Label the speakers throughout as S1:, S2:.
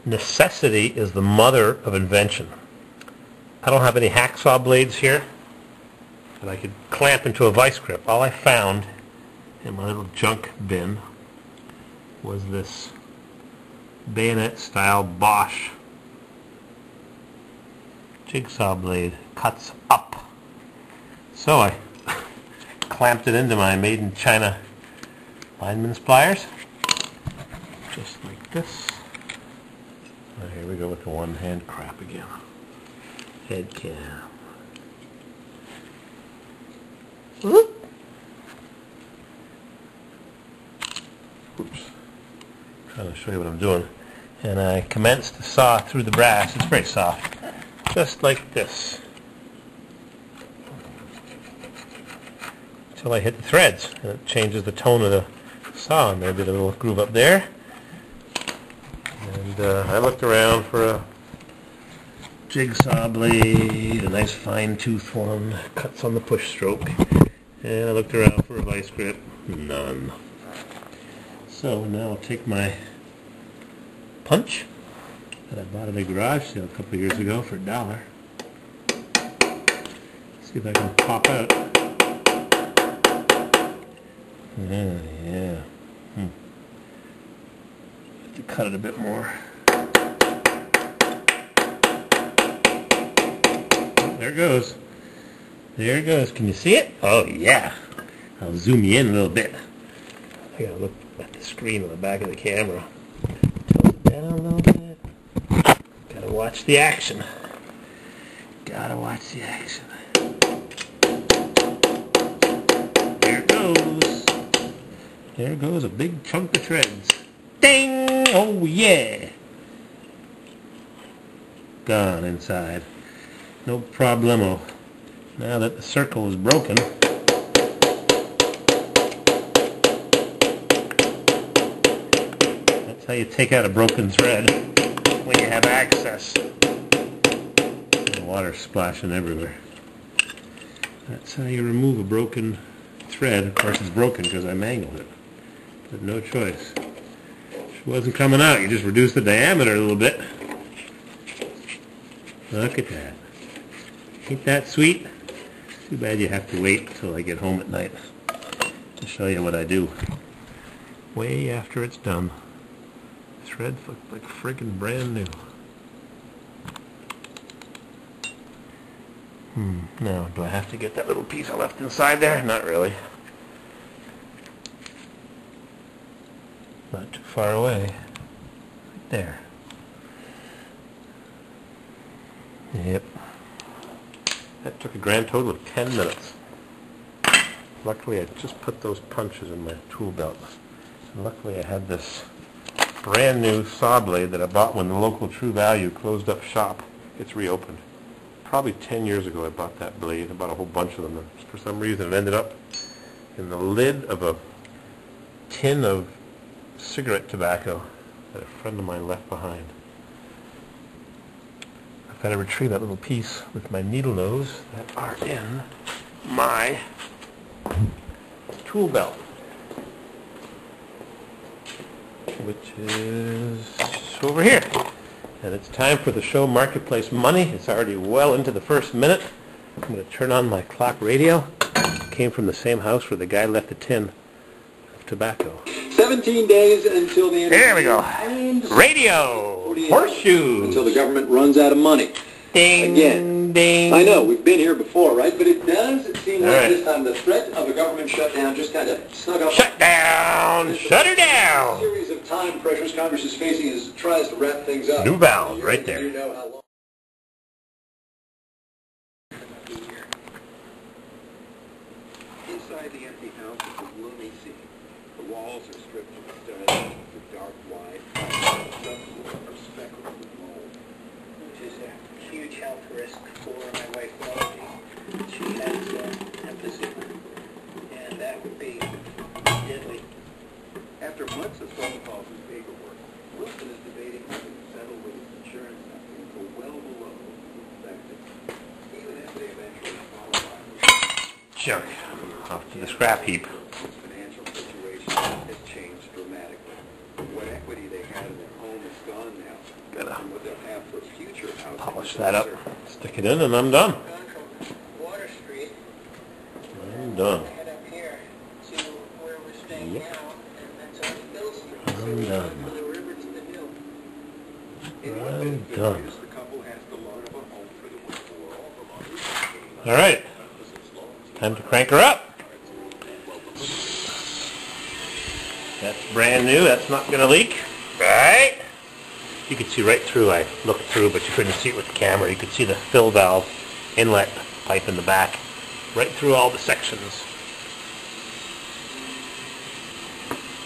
S1: Necessity is the mother of invention. I don't have any hacksaw blades here that I could clamp into a vice grip. All I found in my little junk bin was this bayonet style Bosch jigsaw blade. Cuts up. So I clamped it into my made in China lineman's pliers. Just like this. Oh, here we go with the one hand crap again. Head cam. Whoop. Oops. Trying to show you what I'm doing. And I commenced to saw through the brass. It's very soft. Just like this. Until I hit the threads. And it changes the tone of the saw. And there'll be the little groove up there. And I looked around for a jigsaw blade, a nice fine tooth one, cuts on the push stroke. And I looked around for a vice grip. None. So now I'll take my punch that I bought at a garage sale a couple of years ago for $1. See if I can pop out. Yeah. Have to cut it a bit more. There it goes. There it goes. Can you see it? Oh yeah. I'll zoom you in a little bit. I gotta look at the screen on the back of the camera. Tilt it down a little bit. Gotta watch the action. Gotta watch the action. There it goes. There goes a big chunk of threads. Ding! Oh yeah! Gone inside. No problemo. Now that the circle is broken, that's how you take out a broken thread when you have access. The water's splashing everywhere. That's how you remove a broken thread. Of course it's broken because I mangled it. But no choice. It wasn't coming out. You just reduce the diameter a little bit. Look at that. Ain't that sweet? Too bad you have to wait until I get home at night to show you what I do. Way after it's done. Threads look like friggin' brand new. Now, do I have to get that little piece I left inside there? Not really. Not too far away. Right there. Yep. That took a grand total of 10 minutes. Luckily, I just put those punches in my tool belt. And luckily, I had this brand new saw blade that I bought when the local True Value closed up shop. It's reopened. Probably 10 years ago I bought that blade. I bought a whole bunch of them. And for some reason, it ended up in the lid of a tin of cigarette tobacco that a friend of mine left behind. I've got to retrieve that little piece with my needle nose that are in my tool belt, which is over here. And it's time for the show Marketplace Money. It's already well into the first minute. I'm going to turn on my clock radio. It came from the same house where the guy left a tin of tobacco.
S2: 17 days until the end.
S1: Here we go. Radio. Horseshoes.
S2: Until the government runs out of money.
S1: Ding,
S2: again.
S1: Ding.
S2: I know, we've been here before, right? But it does seem like
S1: right.
S2: This time the threat of a government shutdown just kind of snuck up.
S1: Shut down. Shut her down.
S2: A series of time pressures Congress is facing as it tries to wrap things up.
S1: New valve right there.
S2: You know how long. Inside the empty house is a gloomy scene. The walls are stripped of studs, the dark white, subfloor are speckled with mold.
S3: Which is a huge health risk for my wife, Melody. She has emphysema, and that would be deadly.
S2: After months of phone calls and paperwork, Wilson is debating whether to settle with his insurance company for well below what he expected, even if they eventually qualify.
S1: Junk. Off to the scrap heap.
S2: His financial situation has changed dramatically. What equity they had in their home is gone now.
S1: Got Polish that up, stick it in, and I'm done.
S3: Gone from Water Street,
S1: I'm done.
S3: head up here to where we're staying
S1: Yep.
S3: now, and that's on Mill Street. So
S1: I'm
S3: we're going
S1: done.
S3: from the river to the mill.
S2: In one
S1: I'm
S2: bit of good
S1: done.
S2: news, the couple has to learn of a home for the winter war. All the laundry
S1: All right, time to crank her up. That's brand new. That's not going to leak. Right? You could see right through. I looked through, but you couldn't see it with the camera. You could see the fill valve inlet pipe in the back. Right through all the sections.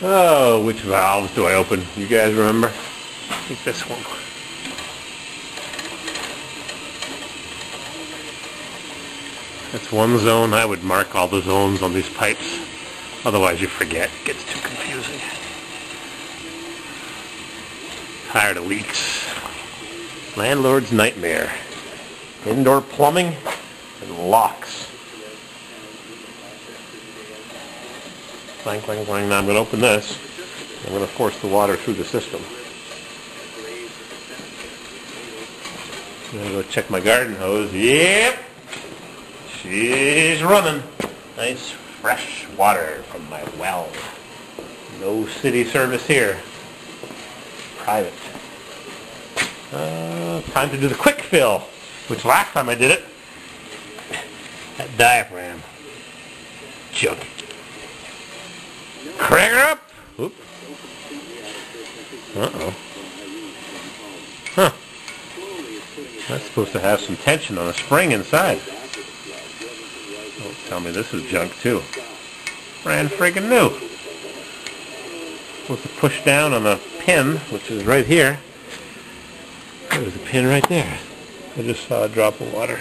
S1: Oh, which valves do I open? You guys remember? I think this one. That's one zone. I would mark all the zones on these pipes. Otherwise you forget. It gets too confusing. Tired of leaks. Landlord's nightmare. Indoor plumbing and locks. Clang, clang, clang. Now I'm going to open this. I'm going to force the water through the system. I'm going to go check my garden hose. Yep. She's running. Nice fresh water from my well. No city service here. Private. Time to do the quick fill, which last time I did it, that diaphragm. Junk. Crank her up. Oop. Uh-oh. Huh. That's supposed to have some tension on a spring inside. Don't tell me this is junk too. Brand friggin' new. Supposed to push down on a pin, which is right here. There's a pin right there. I just saw a drop of water.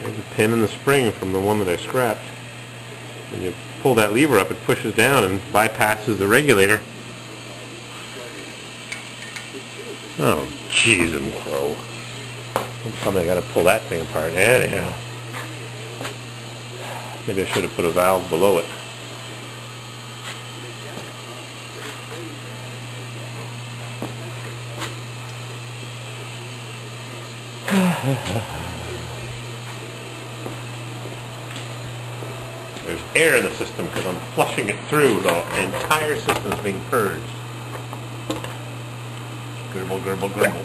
S1: There's a pin in the spring from the one that I scrapped. When you pull that lever up, it pushes down and bypasses the regulator. Oh, jeez and crow. Somebody got to pull that thing apart. Anyhow. Maybe I should have put a valve below it. There's air in the system because I'm flushing it through. The entire system's being purged. Gurgle, gurgle, gurgle.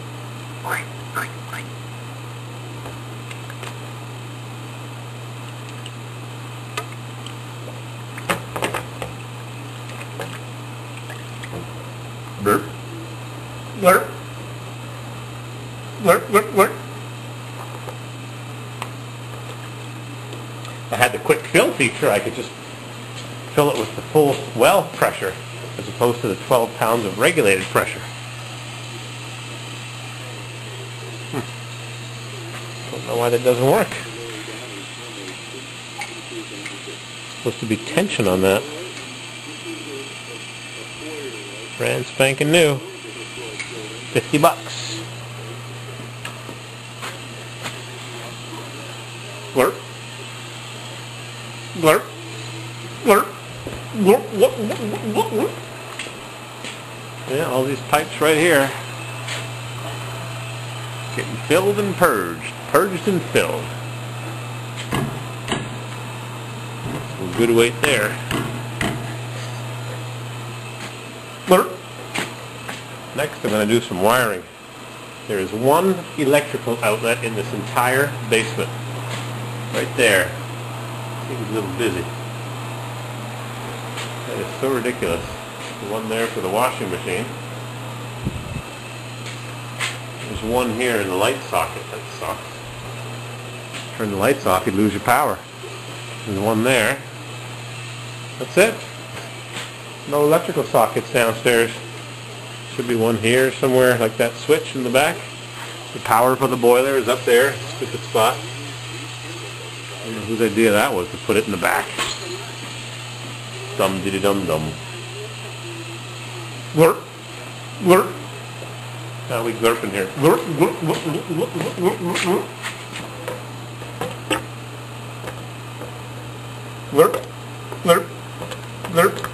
S1: Burp. Burp. Burp, burp, burp. I had the quick fill feature. I could just fill it with the full well pressure as opposed to the 12 pounds of regulated pressure. Don't know why that doesn't work. Supposed to be tension on that. Brand spanking new. $50. Blurp. Blurp. Blurp. Blurp. Blurp. Blurp. Blurp. Yeah, all these pipes right here. Getting filled and purged. Purged and filled. Some good weight there. Blurp. Next I'm going to do some wiring. There is one electrical outlet in this entire basement. Right there. I think it's a little busy. That is so ridiculous. The one there for the washing machine. There's one here in the light socket. That sucks. Turn the lights off, you'd lose your power. There's one there. That's it. No electrical sockets downstairs. Should be one here somewhere, like that switch in the back. The power for the boiler is up there. Stupid spot. I don't know whose idea that was to put it in the back. Dum diddy dum dum. Glurp. Glurp. Now we glurp in here. Glurp, glurp, glurp, glurp, glurp, glurp, glurp. Glurp. Glurp. Glurp.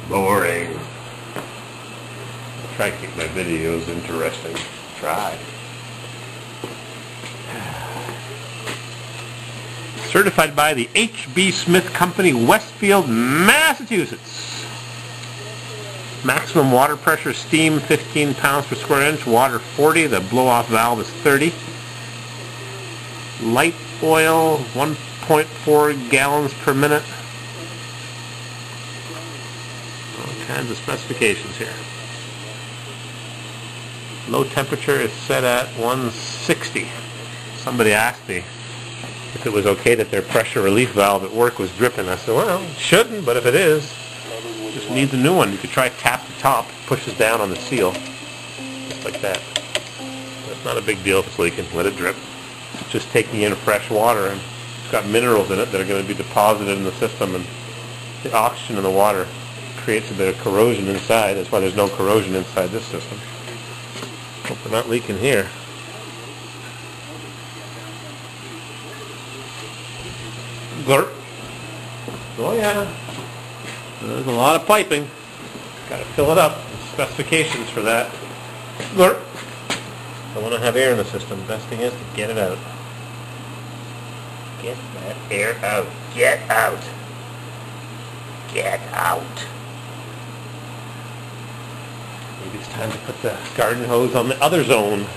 S1: Boring. I'll try to keep my videos interesting. Try. Certified by the H.B. Smith Company, Westfield, Massachusetts. Maximum water pressure, steam 15 pounds per square inch, water 40, the blow-off valve is 30. Light oil, 1.4 gallons per minute. All kinds of specifications here. Low temperature is set at 160. Somebody asked me if it was okay that their pressure relief valve at work was dripping. I said, well, it shouldn't, but if it is, it just needs a new one. You could try tap the top, pushes down on the seal, just like that. That's not a big deal if it's leaking. Let it drip. It's just taking in fresh water, and it's got minerals in it that are going to be deposited in the system, and the oxygen in the water creates a bit of corrosion inside. That's why there's no corrosion inside this system. Hope they're not leaking here. Glurp. Oh yeah. There's a lot of piping. Got to fill it up. Specifications for that. Glurp. Don't want to have air in the system. Best thing is to get it out. Get that air out. Get out. Get out. Maybe it's time to put the garden hose on the other zone.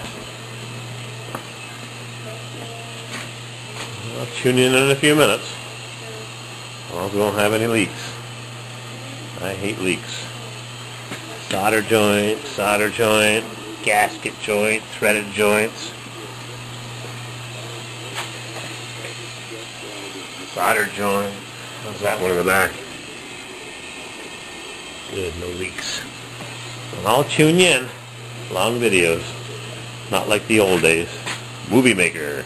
S1: I'll tune in a few minutes. As long as we don't have any leaks. I hate leaks. Solder joint, gasket joint, threaded joints. Solder joint. How's that one in the back? Good, no leaks. And I'll tune you in. Long videos. Not like the old days. Movie Maker.